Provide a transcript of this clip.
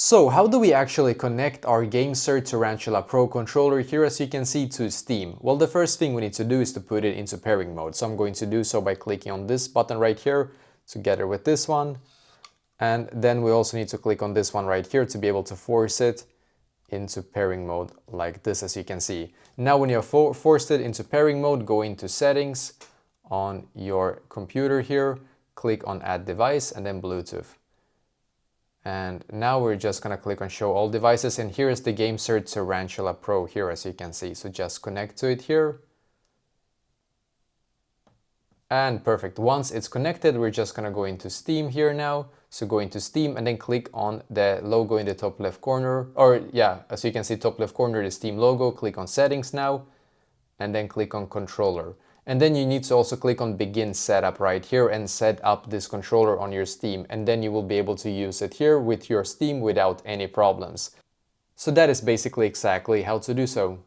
So how do we actually connect our GameSir Tarantula Pro controller here, as you can see, to Steam? Well, the first thing we need to do is to put it into pairing mode. So I'm going to do so by clicking on this button right here together with this one. And then we also need to click on this one right here to be able to force it into pairing mode like this, as you can see. Now when you have forced it into pairing mode, go into settings on your computer here, click on add device and then Bluetooth. And now we're just gonna click on show all devices, and here is the GameSir Tarantula Pro here, as you can see. So just connect to it here. And perfect. Once it's connected, we're just gonna go into Steam here now. So go into Steam and then click on the logo in the top left corner, or yeah, as you can see, top left corner, the Steam logo. Click on settings now, and then click on controller. And then you need to also click on begin setup right here and set up this controller on your Steam. And then you will be able to use it here with your Steam without any problems. So that is basically exactly how to do so.